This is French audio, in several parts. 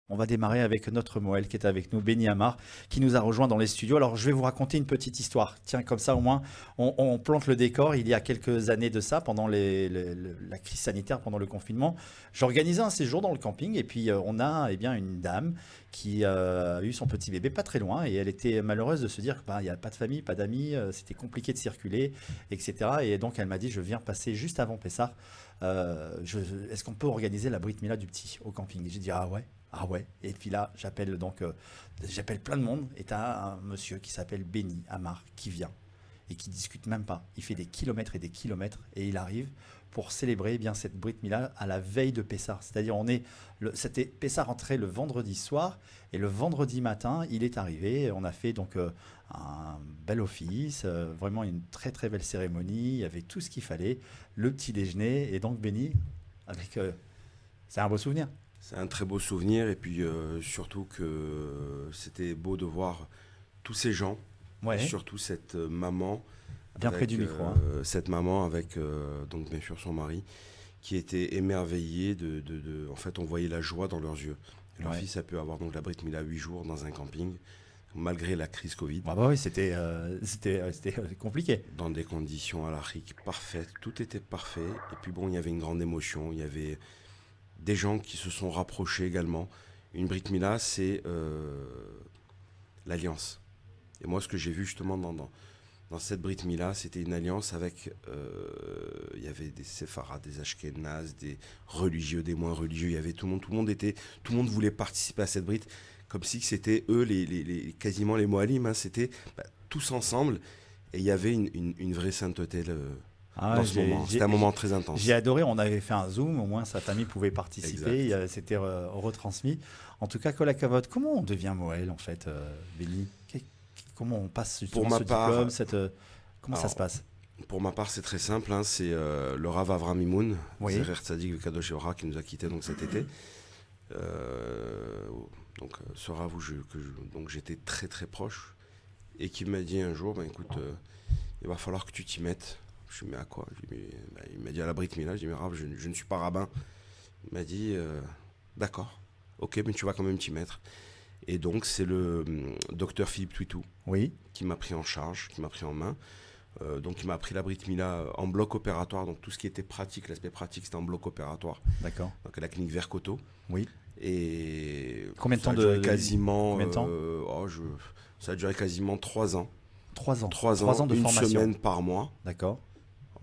On va démarrer avec notre Moël qui est avec nous, Benny Amar, qui nous a rejoint dans les studios. Alors, je vais vous raconter une petite histoire. Tiens, comme ça, au moins, on plante le décor. Il y a quelques années de ça, pendant la crise sanitaire, pendant le confinement, j'organisais un séjour dans le camping et puis on a eh bien, une dame qui a eu son petit bébé pas très loin et elle était malheureuse de se dire qu'il n'y a pas de famille, pas d'amis, c'était compliqué de circuler, etc. Et donc, elle m'a dit, je viens passer juste avant Pessah. Est-ce qu'on peut organiser la Brit Mila du petit au camping? Et j'ai dit, ah ouais. Ah ouais, et puis là, j'appelle plein de monde, et t'as un monsieur qui s'appelle Benny Amar qui vient et qui discute même pas. Il fait des kilomètres et des kilomètres, et il arrive pour célébrer eh bien cette Brit Mila à la veille de Pessah. C'est-à-dire, c'était Pessah rentrait le vendredi soir, et le vendredi matin, il est arrivé. On a fait donc un bel office, vraiment une très très belle cérémonie. Il y avait tout ce qu'il fallait, le petit déjeuner, et donc Benny, avec, c'est un beau souvenir. C'est un très beau souvenir et puis surtout que c'était beau de voir tous ces gens et Ouais. surtout cette maman Bien près du micro, hein. avec donc bien sûr son mari qui était émerveillé en fait on voyait la joie dans leurs yeux. Leur Ouais. fils a pu avoir donc la Brit Mila 8 jours dans un camping malgré la crise Covid Ah bah oui, c'était compliqué. dans des conditions à la rique parfaites, tout était parfait et puis bon il y avait une grande émotion, il y avait des gens qui se sont rapprochés également. Une Brit Mila, c'est l'alliance. Et moi, ce que j'ai vu justement dans cette Brit Mila, c'était une alliance avec. Il y avait des séfarades, des ashkénazes, des religieux, des moins religieux. Il y avait tout le monde. Tout le monde voulait participer à cette Brit, comme si c'était eux, quasiment les Moalim. Hein, c'était tous ensemble. Et il y avait une vraie sainteté Ah, dans ce moment. C'était un moment très j'ai intense. adoré, on avait fait un Zoom, au moins sa famille pouvait participer, Exact. c'était retransmis. En tout cas, Colacavote, comment on devient Moël en fait, Béni? Comment on passe Pour justement ma ce diplôme, part, comment ça se alors, passe? pour ma part, c'est très simple. Hein, c'est le Rav Avram Mimoun, Oui, Zerer Tzadik Vekadosh Evra, qui nous a quittés donc, cet été. Ce Rav donc j'étais très très proche et qui m'a dit un jour, ben, écoute, il va falloir que tu t'y mettes. Je lui ai dit, mais à quoi? Il m'a dit à la Brit Mila. Je lui ai dit, mais Rav, je ne suis pas rabbin. Il m'a dit, d'accord, ok, mais tu vas quand même t'y mettre. Et donc c'est le docteur Philippe Twitou oui, qui m'a pris en charge, qui m'a pris en main. Donc il m'a appris la Brit Mila en bloc opératoire, donc tout ce qui était pratique, l'aspect pratique c'était en bloc opératoire, d'accord, donc à la clinique Vercoto. oui. Et Combien de ça temps a duré quasiment, combien de temps? ça a duré quasiment 3 ans. 3 ans. 3 ans, 3 ans de une formation, semaine par mois. d'accord.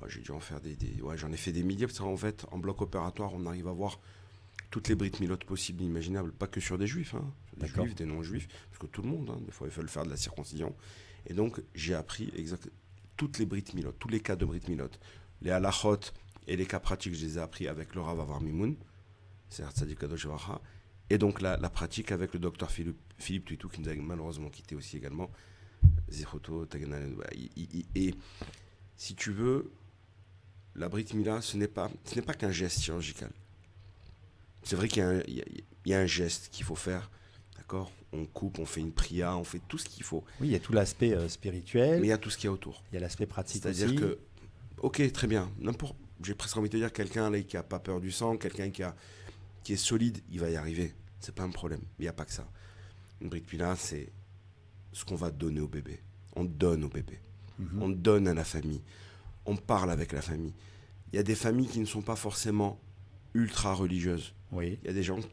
J'ai dû en faire ouais, j'en ai fait des milliers, parce qu'en fait, en bloc opératoire, on arrive à voir toutes les Brit Milotes possibles et imaginables, pas que sur des juifs, hein, sur des D'accord. juifs, des non-juifs, parce que tout le monde, hein, des fois, il faut le faire de la circoncision. Et donc, j'ai appris toutes les Brit Milotes, tous les cas de Brit Milotes. Les halachot et les cas pratiques, je les ai appris avec le Rav Avar Mimoun, c'est Tzadik Kadosh Varacha, et donc la pratique avec le docteur Philippe Tuitou, qui nous a malheureusement quitté aussi également. Zichoto, Taganane. Et si tu veux, la Brit Mila, ce n'est pas qu'un geste chirurgical. C'est vrai qu'il y a un geste qu'il faut faire, d'accord? On coupe, on fait une pria, on fait tout ce qu'il faut. Oui, il y a tout l'aspect Mais spirituel, il y a tout ce qu'il y a autour. il y a l'aspect pratique C'est-à-dire aussi. que, ok, très bien, j'ai presque envie de te dire, quelqu'un là, qui n'a pas peur du sang, quelqu'un qui est solide, il va y arriver. C'est pas un problème. Mais il n'y a pas que ça. Une Brit Mila, c'est ce qu'on va donner au bébé. On donne au bébé. Mhm. On donne à la famille. On parle avec la famille. Il y a des familles qui ne sont pas forcément ultra religieuses. Oui, Il y a des gens qui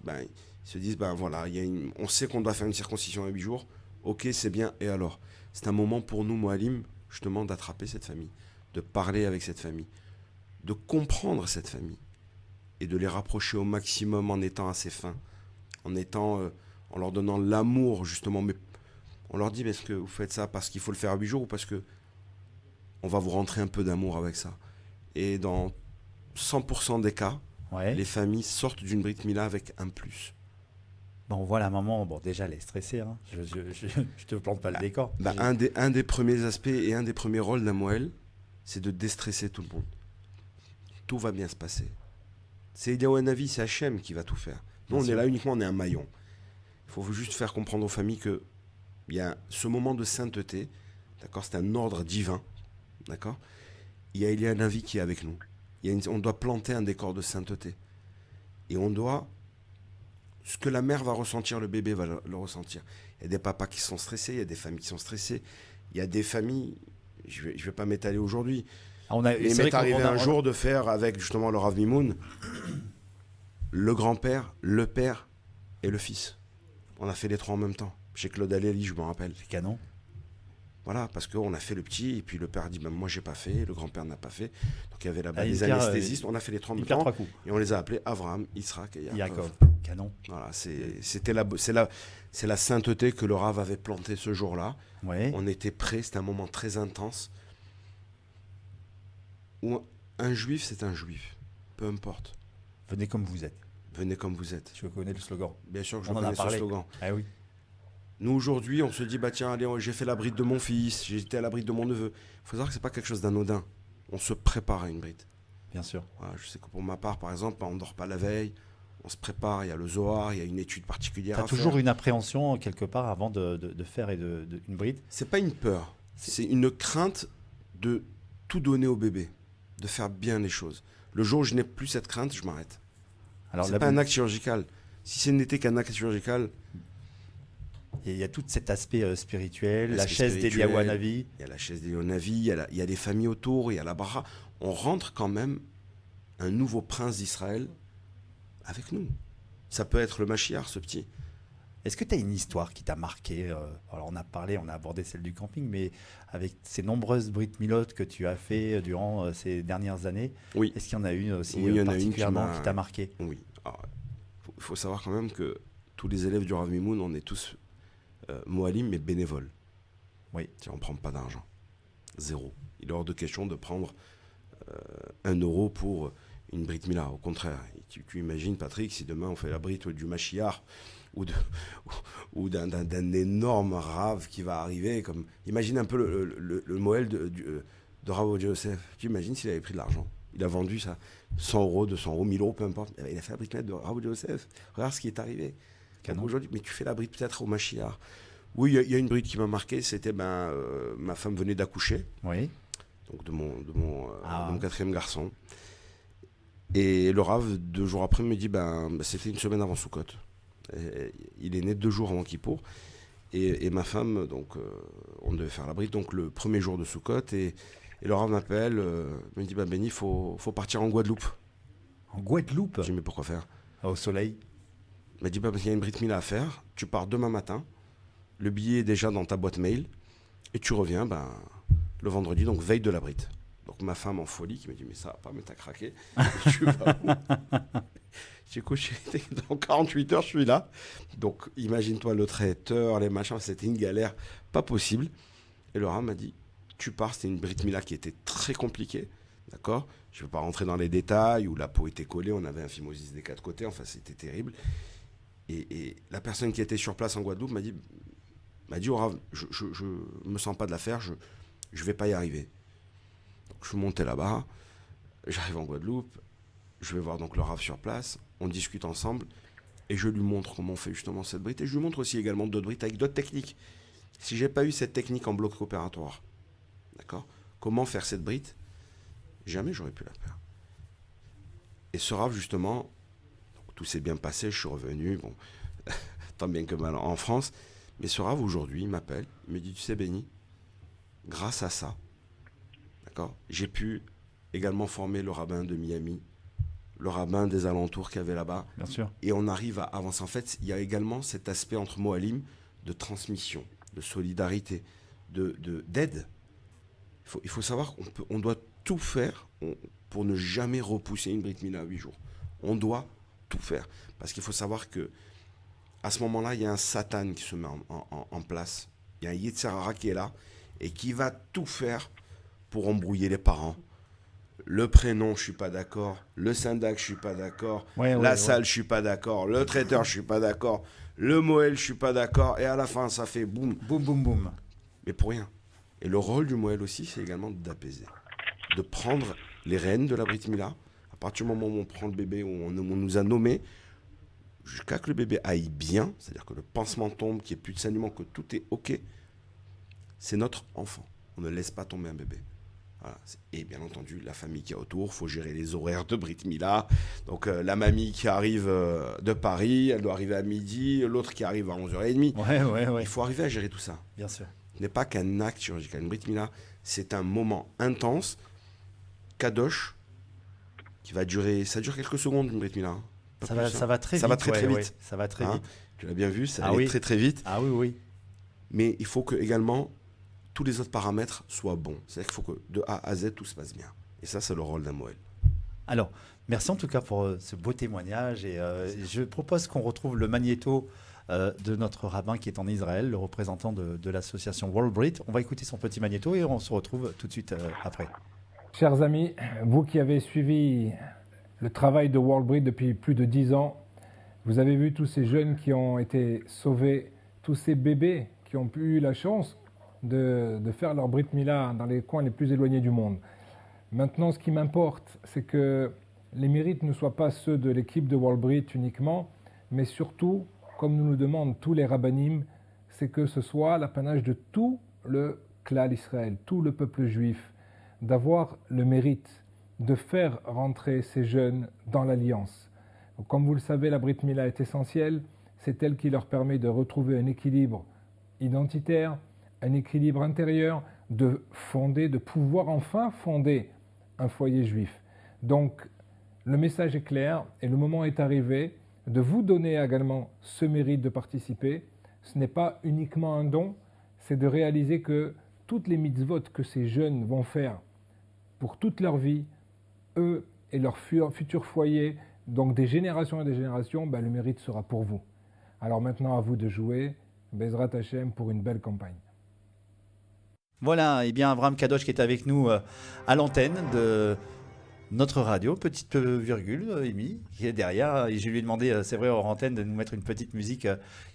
se disent, voilà, on sait qu'on doit faire une circoncision à 8 jours, ok, c'est bien, et alors? C'est un moment pour nous, Moalim, justement, d'attraper cette famille, de parler avec cette famille, de comprendre cette famille, et de les rapprocher au maximum en étant assez fins, en leur donnant l'amour, justement, mais on leur dit, mais est-ce que vous faites ça parce qu'il faut le faire à 8 jours, ou parce que on va vous rentrer un peu d'amour avec ça? Et dans 100% des cas, ouais. les familles sortent d'une Brit Mila avec un plus. Bon, on voit la maman, bon, déjà, elle est stressée, hein. Je te plante pas le décor. Un des premiers aspects et un des premiers rôles d'un Moël, c'est de déstresser tout le monde. Tout va bien se passer. C'est Eliaou c'est Hachem qui va tout faire. Nous, Bien on est sûr. là uniquement, on est un maillon. Il faut juste faire comprendre aux familles que il y a ce moment de sainteté, d'accord, c'est un ordre divin, d'accord. Il y a Eliaou qui est avec nous. On doit planter un décor de sainteté. Et on doit Ce que la mère va ressentir, le bébé va le ressentir. Il y a des papas qui sont stressés, il y a des familles qui sont stressées. Il y a des familles, je vais pas m'étaler aujourd'hui, mais il m'est arrivé un jour de faire avec justement le Rav Mimoun, le grand-père, le père et le fils. On a fait les trois en même temps. Chez Claude Alleli, je me rappelle. C'est canon. Voilà, parce qu'on a fait le petit, et puis le père a dit ben, moi j'ai pas fait, le grand-père n'a pas fait. Donc il y avait là-bas les anesthésistes, on a fait les trois en même temps. Et on les a appelés Avraham, Yitzhak et Yaakov. Canon. Voilà, c'est la sainteté que le Rav avait plantée ce jour-là. Ouais. On était prêts, c'était un moment très intense. Où un juif, c'est un juif. Peu importe. Venez comme vous êtes. Venez comme vous êtes. Tu connais le slogan. Bien sûr que je connais ce slogan. Ah oui. Nous, aujourd'hui, on se dit, bah tiens, allez, j'ai fait la bride de mon fils, j'ai été à la bride de mon neveu. Il faut savoir que ce n'est pas quelque chose d'anodin. On se prépare à une bride. Bien sûr. Voilà, je sais que pour ma part, par exemple, on ne dort pas la veille, on se prépare, il y a le Zohar, il y a une étude particulière à faire. Tu as toujours une appréhension, quelque part, avant de faire une bride? Ce n'est pas une peur, c'est une crainte de tout donner au bébé, de faire bien les choses. Le jour où je n'ai plus cette crainte, je m'arrête. Ce n'est pas un acte chirurgical. Si ce n'était qu'un acte chirurgical... Il y a tout cet aspect spirituel, la chaise d'Eliyahu Hanavi. Il y a la chaise d'Eliyahu Hanavi, il y a les familles autour, il y a la bara. On rentre quand même un nouveau prince d'Israël avec nous. Ça peut être le Mashiach, ce petit. Est-ce que tu as une histoire qui t'a marqué? Alors on a abordé celle du camping, mais avec ces nombreuses Brit Milot que tu as fait durant ces dernières années, oui. Est-ce qu'il y en a une aussi particulièrement qui t'a marqué? Oui. Il faut savoir quand même que tous les élèves du Rav Mimoun, on est tous Moalim, mais bénévoles. Oui. On ne prend pas d'argent. Zéro. Il est hors de question de prendre 1 euro pour une Brit Mila. Au contraire, tu imagines, Patrick, si demain on fait la Brit du Mashiach ou d'un énorme Rav qui va arriver, comme imagine un peu le Moël de Rav Odia Yosef. Tu imagines s'il avait pris de l'argent. Il a vendu ça 100 euros, 200 euros, 1000 euros, peu importe. Il a fait la Brit Mila de Rav Odia Yosef. Regarde ce qui est arrivé. Aujourd'hui, mais tu fais la bride peut-être au Mashiach. Oui, il y a une bride qui m'a marqué, c'était ma femme venait d'accoucher, oui. Donc de mon 4e garçon. Et le Rav, 2 jours après, me dit, c'était une semaine avant Sukkot. Il est né 2 jours avant Kippour. Et ma femme, donc, on devait faire la bride, donc le premier jour de Sukkot. Et le Rav m'appelle, me dit, Benny, il faut partir en Guadeloupe. En Guadeloupe? Je dis, mais pourquoi faire? Au soleil. Il m'a dit, parce qu'il y a une Brit Mila à faire, tu pars demain matin, le billet est déjà dans ta boîte mail, et tu reviens le vendredi, donc veille de la Brit. Donc ma femme en folie qui me dit, mais ça va pas, mais t'as craqué. Tu vas où? J'ai couché, dans 48 heures, je suis là. Donc imagine-toi le traiteur, les machins, c'était une galère pas possible. Et le Rav m'a dit, tu pars, c'était une Brit Mila qui était très compliquée, d'accord? Je ne veux pas rentrer dans les détails, où la peau était collée, on avait un phimosis des 4 côtés, enfin c'était terrible. Et la personne qui était sur place en Guadeloupe m'a dit oh, Rav, je me sens pas de la faire, je vais pas y arriver. Donc je suis monté là-bas, j'arrive en Guadeloupe, je vais voir donc le Rav sur place, on discute ensemble, et je lui montre comment on fait justement cette brite, et je lui montre aussi également d'autres brites avec d'autres techniques. Si j'ai pas eu cette technique en bloc opératoire, d'accord, comment faire cette brite, jamais j'aurais pu la faire. Et ce Rav justement, tout s'est bien passé, je suis revenu, bon, tant bien que mal en France. Mais ce Rav aujourd'hui, il m'appelle, il me dit, tu sais Benny, grâce à ça, d'accord, j'ai pu également former le rabbin de Miami, le rabbin des alentours qu'il y avait là-bas. Bien sûr. Et on arrive à avancer. En fait, il y a également cet aspect entre Moalim de transmission, de solidarité, d'aide. Il faut savoir qu'on doit tout faire pour ne jamais repousser une Brit Mila à 8 jours. On doit tout faire. Parce qu'il faut savoir que à ce moment-là, il y a un Satan qui se met en place. Il y a un Yetzer Hara qui est là et qui va tout faire pour embrouiller les parents. Le prénom, je suis pas d'accord. Le syndac, je suis pas d'accord. La salle, je suis pas d'accord. Le traiteur, je suis pas d'accord. Le Moël, je suis pas d'accord. Et à la fin, ça fait boum. Boum, boum, boum. Mais pour rien. Et le rôle du Moël aussi, c'est également d'apaiser. De prendre les rênes de la Brit Mila. À partir du moment où on prend le bébé, où on nous a nommés, jusqu'à que le bébé aille bien, c'est-à-dire que le pansement tombe, qu'il n'y ait plus de saignement, que tout est OK, c'est notre enfant. On ne laisse pas tomber un bébé. Voilà. Et bien entendu, la famille qui est autour, il faut gérer les horaires de Brit Mila. Donc la mamie qui arrive de Paris, elle doit arriver à midi, l'autre qui arrive à 11h30. Ouais. Il faut arriver à gérer tout ça. Bien sûr. Ce n'est pas qu'un acte chirurgical. Une Brit Mila, c'est un moment intense, kadosh, qui va durer. Ça dure quelques secondes, une Brit Mila. Hein. Ça va très vite. Ça va très vite. Ouais. Ça va très vite. Tu l'as bien vu, ça allait très très vite. Ah oui. Mais il faut que également tous les autres paramètres soient bons. C'est-à-dire qu'il faut que de A à Z tout se passe bien. Et ça, c'est le rôle d'un Moël. Alors, merci en tout cas pour ce beau témoignage. Et je propose qu'on retrouve le magnéto de notre rabbin qui est en Israël, le représentant de l'association World Brit. On va écouter son petit magnéto et on se retrouve tout de suite après. Chers amis, vous qui avez suivi le travail de World Brit depuis plus de 10 ans, vous avez vu tous ces jeunes qui ont été sauvés, tous ces bébés qui ont eu la chance de faire leur Brit Mila dans les coins les plus éloignés du monde. Maintenant, ce qui m'importe, c'est que les mérites ne soient pas ceux de l'équipe de World Brit uniquement, mais surtout, comme nous demandent tous les rabbinim, c'est que ce soit l'apanage de tout le klal Israël, tout le peuple juif, d'avoir le mérite de faire rentrer ces jeunes dans l'alliance. Comme vous le savez, la Brit Mila est essentielle, c'est elle qui leur permet de retrouver un équilibre identitaire, un équilibre intérieur, de pouvoir enfin fonder un foyer juif. Donc, le message est clair et le moment est arrivé de vous donner également ce mérite de participer. Ce n'est pas uniquement un don, c'est de réaliser que toutes les mitzvot que ces jeunes vont faire pour toute leur vie, eux et leur futur foyer, donc des générations et des générations, le mérite sera pour vous. Alors maintenant, à vous de jouer, Bezrat Hashem, pour une belle campagne. Voilà, et bien Avram Kadosh qui est avec nous à l'antenne de notre radio, petite virgule, Amy, qui est derrière. Et je lui ai demandé, c'est vrai, hors antenne, de nous mettre une petite musique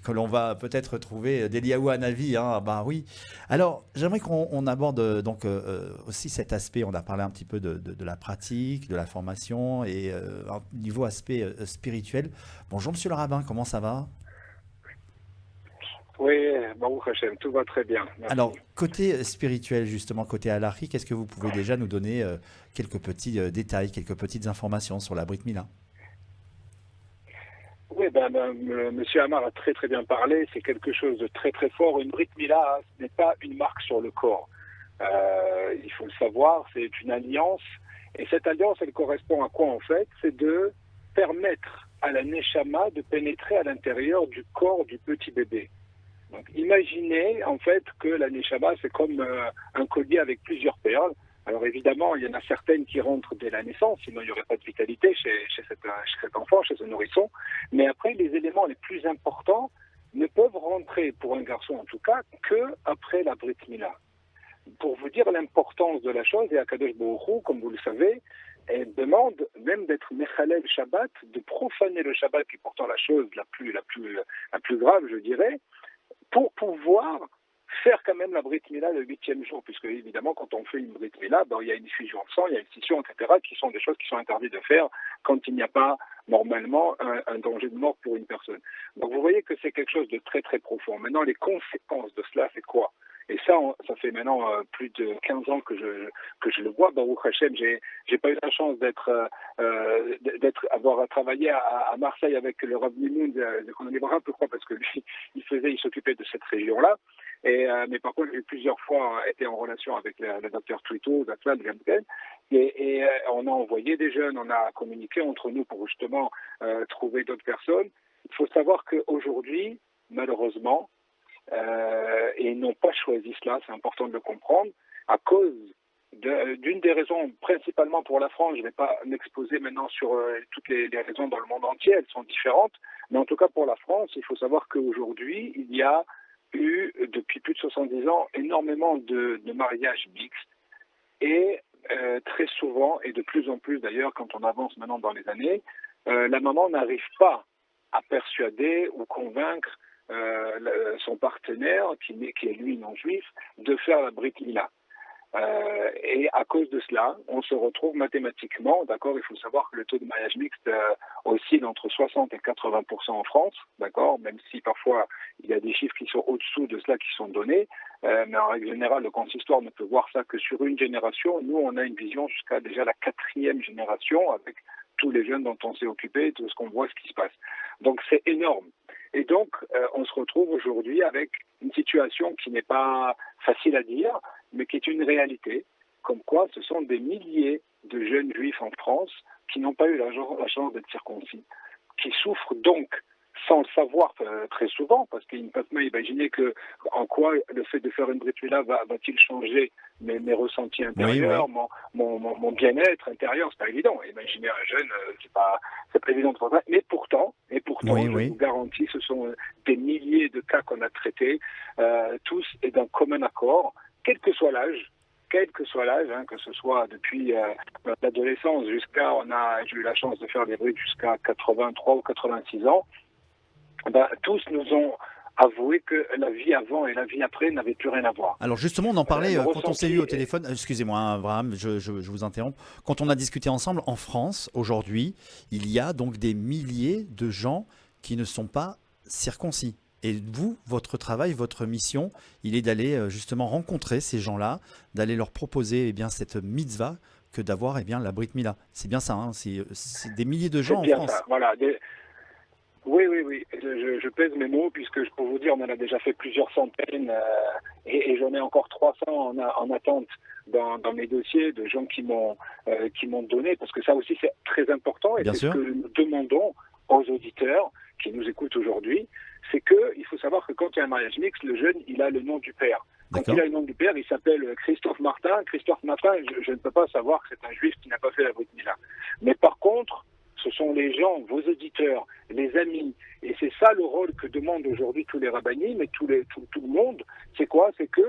que l'on va peut-être trouver d'Eliaou Hanavi. Oui. Alors, j'aimerais qu'on aborde donc aussi cet aspect. On a parlé un petit peu de la pratique, de la formation et un niveau aspect spirituel. Bonjour, monsieur le rabbin, comment ça va ? Oui, Baruch Hashem, tout va très bien. Merci. Alors, côté spirituel, justement, côté halachique, est-ce que vous pouvez déjà nous donner quelques petits détails, quelques petites informations sur la Brit Mila ? Oui, Monsieur Amar a très très bien parlé, c'est quelque chose de très très fort. Une Brit Mila, ce n'est pas une marque sur le corps. Il faut le savoir, c'est une alliance. Et cette alliance, elle correspond à quoi en fait ? C'est de permettre à la Neshama de pénétrer à l'intérieur du corps du petit bébé. Donc, imaginez en fait que la Neshama, c'est comme un collier avec plusieurs perles. Alors évidemment, il y en a certaines qui rentrent dès la naissance, sinon il n'y aurait pas de vitalité chez cet enfant, chez ce nourrisson. Mais après, les éléments les plus importants ne peuvent rentrer, pour un garçon en tout cas, qu'après la Brit Mila. Pour vous dire l'importance de la chose, et Akadosh Baruch Hu, comme vous le savez, elle demande même d'être Mechalel Shabbat, de profaner le Shabbat, qui est pourtant la chose la plus grave, je dirais, pour pouvoir faire quand même la Brit Mila le 8e jour, puisque évidemment quand on fait une Brit Mila, il y a une effusion de sang, il y a une scission, etc., qui sont des choses qui sont interdites de faire quand il n'y a pas normalement un danger de mort pour une personne. Donc vous voyez que c'est quelque chose de très très profond. Maintenant, les conséquences de cela, c'est quoi ? Et ça fait maintenant plus de 15 ans que je le vois. Baruch Hashem, j'ai pas eu la chance avoir travaillé à Marseille avec le Rav Mimoun de Kononébrun. Pourquoi ? Parce que lui, il s'occupait de cette région-là. Mais par contre, j'ai plusieurs fois été en relation avec le docteur Twito, Zatlan, Gamben, et on a envoyé des jeunes, on a communiqué entre nous pour justement trouver d'autres personnes. Il faut savoir qu'aujourd'hui, malheureusement, et ils n'ont pas choisi cela, c'est important de le comprendre, à cause d'une des raisons, principalement pour la France, je ne vais pas m'exposer maintenant sur toutes les raisons dans le monde entier, elles sont différentes, mais en tout cas pour la France, il faut savoir qu'aujourd'hui, il y a eu, depuis plus de 70 ans, énormément de mariages mixtes, et très souvent, et de plus en plus d'ailleurs, quand on avance maintenant dans les années, la maman n'arrive pas à persuader ou convaincre son partenaire, qui est lui non juif, de faire la Brit Mila. Et à cause de cela, on se retrouve mathématiquement, d'accord, il faut savoir que le taux de mariage mixte oscille entre 60 et 80% en France, d'accord, même si parfois il y a des chiffres qui sont au-dessous de cela qui sont donnés, mais en règle générale, le consistoire ne peut voir ça que sur une génération. Nous, on a une vision jusqu'à déjà la 4e génération avec tous les jeunes dont on s'est occupé, tout ce qu'on voit, ce qui se passe. Donc c'est énorme. Et donc, on se retrouve aujourd'hui avec une situation qui n'est pas facile à dire, mais qui est une réalité, comme quoi ce sont des milliers de jeunes juifs en France qui n'ont pas eu la chance d'être circoncis, qui souffrent donc sans le savoir très souvent, parce qu'ils ne peuvent pas imaginer en quoi le fait de faire une brit mila va-t-il changer mes ressentis intérieurs, Oui. mon bien-être intérieur. C'est pas évident. Imaginer un jeune, c'est pas évident de faire ça. Mais pourtant, je vous garantis, ce sont des milliers de cas qu'on a traités, tous et d'un commun accord, quel que soit l'âge, que ce soit depuis l'adolescence jusqu'à, j'ai eu la chance de faire des brits jusqu'à 83 ou 86 ans, tous nous ont avoué que la vie avant et la vie après n'avaient plus rien à voir. Alors justement, on en parlait quand on s'est eu au téléphone. Excusez-moi, Abraham, je vous interromps. Quand on a discuté ensemble, en France, aujourd'hui, il y a donc des milliers de gens qui ne sont pas circoncis. Et vous, votre travail, votre mission, il est d'aller justement rencontrer ces gens-là, d'aller leur proposer cette mitzvah que d'avoir la brit mila. C'est bien ça, hein, c'est des milliers de gens en France. Ça, voilà. Oui. Je pèse mes mots puisque je peux vous dire, on en a déjà fait plusieurs centaines et j'en ai encore 300 en attente dans mes dossiers de gens qui m'ont donné, parce que ça aussi c'est très important et Bien c'est sûr. ce que nous demandons aux auditeurs qui nous écoutent aujourd'hui, c'est qu'il faut savoir que quand il y a un mariage mixte, le jeune, il a le nom du père. Quand il a le nom du père, il s'appelle Christophe Martin. Christophe Martin, je ne peux pas savoir que c'est un juif qui n'a pas fait la brit mila. Mais par contre, ce sont les gens, vos auditeurs, les amis, et c'est ça le rôle que demandent aujourd'hui tous les rabbinim et tout le monde. C'est quoi? C'est que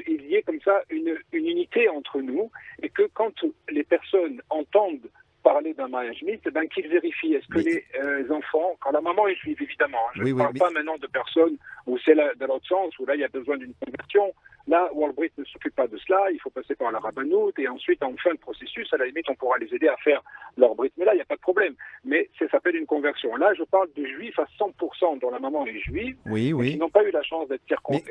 il y ait comme ça une unité entre nous, et que quand les personnes entendent parler d'un mariage mixte, qu'ils vérifient. Est-ce que les enfants, quand la maman est juive, évidemment, je ne parle pas maintenant de personnes où c'est dans l'autre sens, où là il y a besoin d'une conversion. Là, World Brit ne s'occupe pas de cela, il faut passer par la rabbanoute, et ensuite, en fin de processus, à la limite, on pourra les aider à faire leur Brit, mais là, il n'y a pas de problème. Mais ça s'appelle une conversion. Là, je parle de juifs à 100%, dont la maman est juive, qui n'ont pas eu la chance d'être circoncis.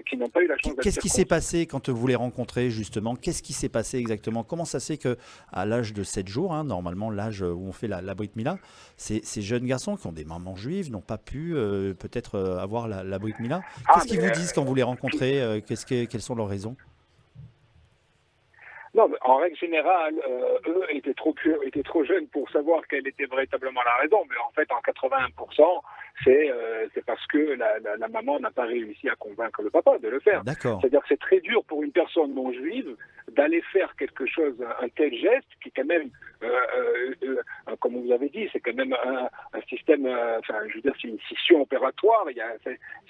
Qu'est-ce qui s'est passé quand vous les rencontrez, justement? Qu'est-ce qui s'est passé exactement? Comment ça se fait qu'à l'âge de 7 jours, hein, normalement, l'âge où on fait la Brit Mila, ces jeunes garçons qui ont des mamans juives n'ont pas pu peut-être avoir la Brit Mila? Qu'est-ce qu'ils vous disent quand vous les rencontrez? Quelles sont leurs raisons? Non, mais en règle générale, eux étaient trop jeunes pour savoir quelle était véritablement la raison. Mais en fait, en 81%, c'est parce que la maman n'a pas réussi à convaincre le papa de le faire. D'accord. C'est-à-dire que c'est très dur pour une personne non juive d'aller faire quelque chose, un tel geste, qui est quand même, comme vous avez dit, c'est quand même un système, je veux dire, c'est une scission opératoire.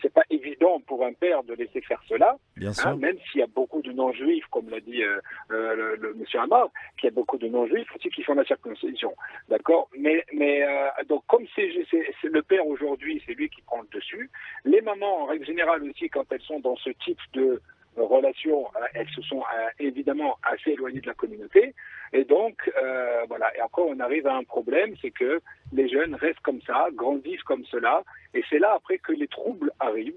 C'est pas évident pour un père de laisser faire cela. Bien sûr. Même s'il y a beaucoup de non-juifs, comme l'a dit le monsieur Amar, qu'il y a beaucoup de non-juifs aussi qui font la circoncision. D'accord? Mais donc, comme c'est le père aujourd'hui, c'est lui qui prend le dessus, les mamans, en règle générale aussi, quand elles sont dans ce type de relations, elles se sont évidemment assez éloignées de la communauté. Et donc, voilà. Et encore, on arrive à un problème, c'est que les jeunes restent comme ça, grandissent comme cela, et c'est là après que les troubles arrivent.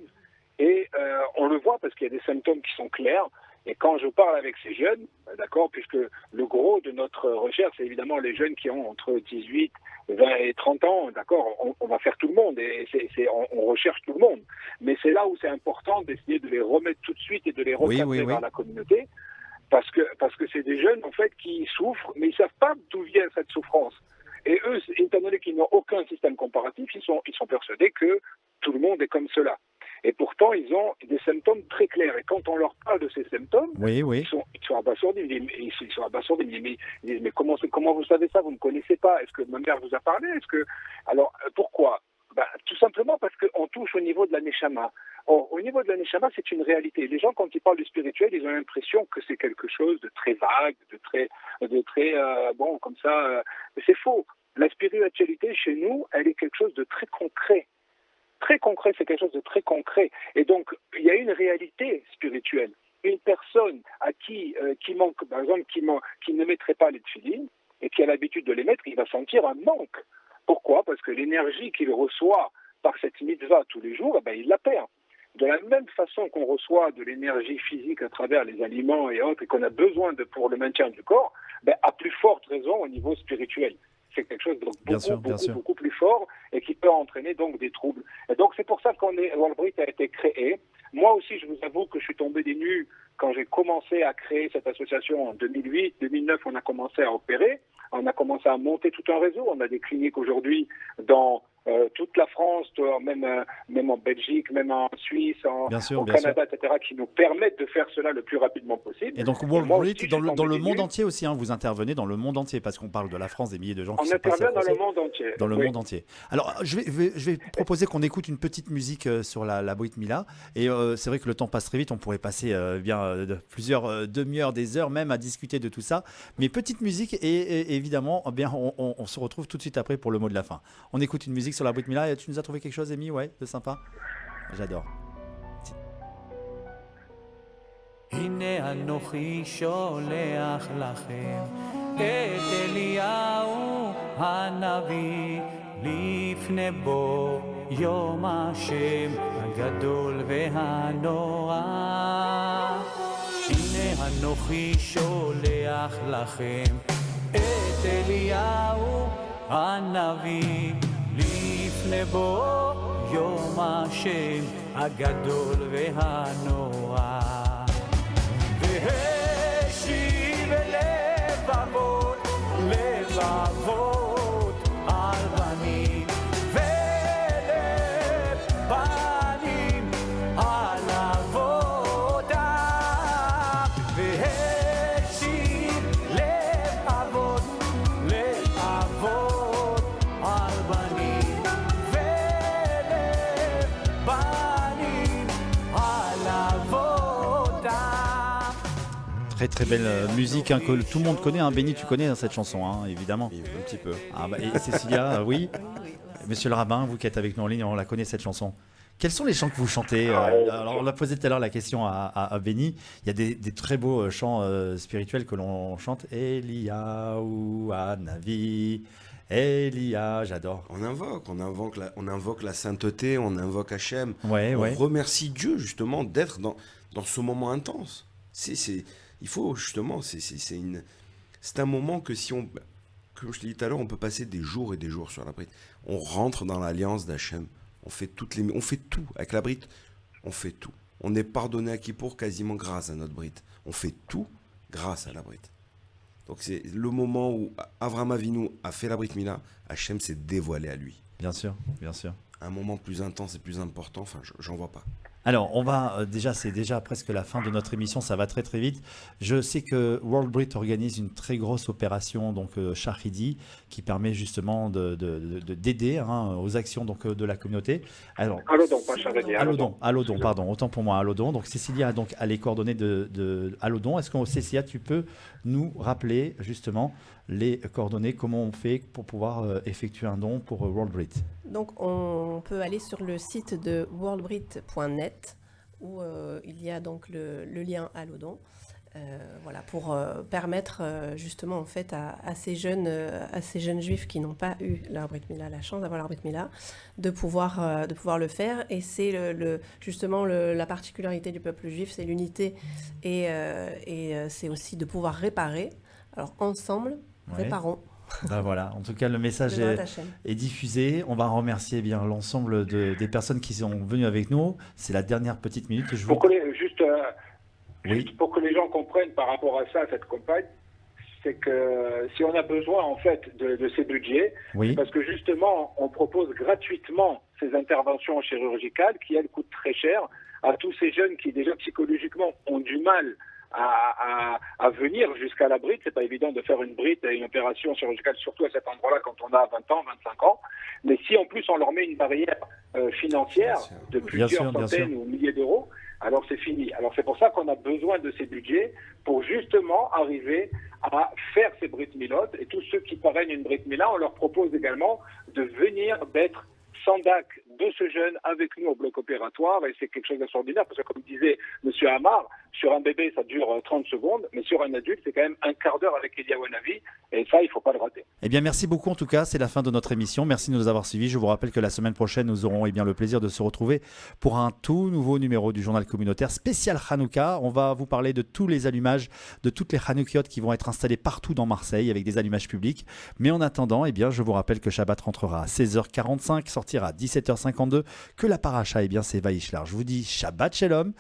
Et on le voit parce qu'il y a des symptômes qui sont clairs. Et quand je parle avec ces jeunes, d'accord, puisque le gros de notre recherche, c'est évidemment les jeunes qui ont entre 18, 20 et 30 ans, d'accord, on va faire tout le monde, et on recherche tout le monde. Mais c'est là où c'est important d'essayer de les remettre tout de suite et de les recadrer vers la communauté, parce que c'est des jeunes, en fait, qui souffrent, mais ils ne savent pas d'où vient cette souffrance. Et eux, étant donné qu'ils n'ont aucun système comparatif, ils sont persuadés que tout le monde est comme cela. Et pourtant, ils ont des symptômes très clairs. Et quand on leur parle de ces symptômes, ils sont abasourdis. Ils sont abasourdis. Ils disent, mais comment vous savez ça? Vous ne connaissez pas? Est-ce que ma mère vous a parlé? Alors, pourquoi? Tout simplement parce qu'on touche au niveau de la neshama. Or, au niveau de la neshama, c'est une réalité. Les gens, quand ils parlent du spirituel, ils ont l'impression que c'est quelque chose de très vague, de très bon, comme ça. Mais c'est faux. La spiritualité, chez nous, elle est quelque chose de très concret. Très concret, c'est quelque chose de très concret. Et donc, il y a une réalité spirituelle. une personne à qui manque, par exemple, qui ne mettrait pas les tefilines et qui a l'habitude de les mettre, il va sentir un manque. Pourquoi? Parce que l'énergie qu'il reçoit par cette mitzvah tous les jours, il la perd. De la même façon qu'on reçoit de l'énergie physique à travers les aliments et autres, et qu'on a besoin pour le maintien du corps, à plus forte raison au niveau spirituel. C'est quelque chose de beaucoup plus fort et qui peut entraîner donc des troubles. Et donc c'est pour ça Wallbrit a été créé. Moi aussi, je vous avoue que je suis tombé des nues quand j'ai commencé à créer cette association en 2008. 2009, on a commencé à opérer. On a commencé à monter tout un réseau. On a des cliniques aujourd'hui dans toute la France, même en Belgique, même en Suisse, au Canada, etc., qui nous permettent de faire cela le plus rapidement possible. Et donc Wallbrit, dans le monde entier aussi, hein, vous intervenez dans le monde entier, parce qu'on parle de la France, des milliers de gens qui sont passés à dans le monde entier. Dans le monde entier. Alors, je vais proposer qu'on écoute une petite musique sur la Brit Mila. Et c'est vrai que le temps passe très vite, on pourrait passer plusieurs demi-heures, des heures même à discuter de tout ça. Mais petite musique, et évidemment, on se retrouve tout de suite après pour le mot de la fin. On écoute une musique sur la Brit Mila. Et tu nous as trouvé quelque chose, Amy? Ouais, de sympa. J'adore. הנה אנוכי שולח לכם את אליהו הנביא לפני בוא יום השם הגדול והנורא. הנה אנוכי שולח לכם את אליהו הנביא לפני בוא יום השם הגדול והנורא. והשיב לבבות על בנים ולב בנים על אבותם. והשיב לבבות על בנים ולב בנים על אבותם. Très très belle musique hein, que tout le monde connaît. Hein. Béni, tu connais cette chanson, hein, évidemment. Oui, un petit peu. Et Cécilia, oui. Monsieur le rabbin, vous qui êtes avec nous en ligne, on la connaît cette chanson. Quels sont les chants que vous chantez? Alors, on a posé tout à l'heure la question à Béni. Il y a des très beaux chants spirituels que l'on chante. Eliyahu Hanavi, Elia, j'adore. On invoque la sainteté, on invoque Hachem. On remercie Dieu justement d'être dans ce moment intense. Il faut justement, c'est un moment que comme je l'ai dit tout à l'heure, on peut passer des jours et des jours sur la Brit. On rentre dans l'alliance d'Hachem. On fait tout avec la Brit. On fait tout. On est pardonné à Kippour quasiment grâce à notre Brit. On fait tout grâce à la Brit. Donc c'est le moment où Avraham Avinu a fait la Brit Mila, Hachem s'est dévoilé à lui. Bien sûr, bien sûr. Un moment plus intense et plus important, j'en vois pas. Alors, c'est déjà presque la fin de notre émission, ça va très très vite. Je sais que Wallbrit organise une très grosse opération, donc Shahidi, qui permet justement d'aider aux actions de la communauté. Alors, Alodon, pas Shahidi. Alodon, pardon, autant pour moi, Alodon. Donc Cécilia a les coordonnées de Alodon. Est-ce que Cécilia, tu peux nous rappeler justement les coordonnées, comment on fait pour pouvoir effectuer un don pour Wallbrit? Donc on peut aller sur le site de worldbrit.net où il y a donc le lien Alodon. Pour permettre justement en fait à ces jeunes juifs qui n'ont pas eu leur Brit Mila, la chance d'avoir leur Brit Mila, de pouvoir le faire. Et c'est justement la particularité du peuple juif, c'est l'unité et c'est aussi de pouvoir réparer. Alors ensemble, réparons. Voilà, en tout cas le message est diffusé. On va remercier l'ensemble des personnes qui sont venues avec nous. C'est la dernière petite minute que je vous... Juste pour que les gens comprennent par rapport à ça, cette campagne, c'est que si on a besoin en fait de ces budgets, parce que justement on propose gratuitement ces interventions chirurgicales qui elles coûtent très cher à tous ces jeunes qui déjà psychologiquement ont du mal à venir jusqu'à la Brit. C'est pas évident de faire une Brit et une opération chirurgicale, surtout à cet endroit-là quand on a 20 ans, 25 ans. Mais si en plus on leur met une barrière financière de plusieurs centaines ou milliers d'euros, alors c'est fini. Alors c'est pour ça qu'on a besoin de ces budgets pour justement arriver à faire ces Brit Milot. Et tous ceux qui parrainent une Brit Mila, on leur propose également de venir d'être sandak de ce jeune avec nous au bloc opératoire et c'est quelque chose d'extraordinaire parce que comme disait Monsieur Amar, sur un bébé ça dure 30 secondes, mais sur un adulte c'est quand même un quart d'heure avec Eliyahu Hanavi et ça il faut pas le rater. Eh bien, merci beaucoup en tout cas, c'est la fin de notre émission. Merci de nous avoir suivis. Je vous rappelle que la semaine prochaine, nous aurons le plaisir de se retrouver pour un tout nouveau numéro du journal communautaire spécial Hanouka. On va vous parler de tous les allumages, de toutes les Hanoukiotes qui vont être installées partout dans Marseille avec des allumages publics. Mais en attendant, eh bien, je vous rappelle que Shabbat rentrera à 16h45, sortira à 17h52, que la paracha, c'est Vaishlar. Je vous dis Shabbat Shalom.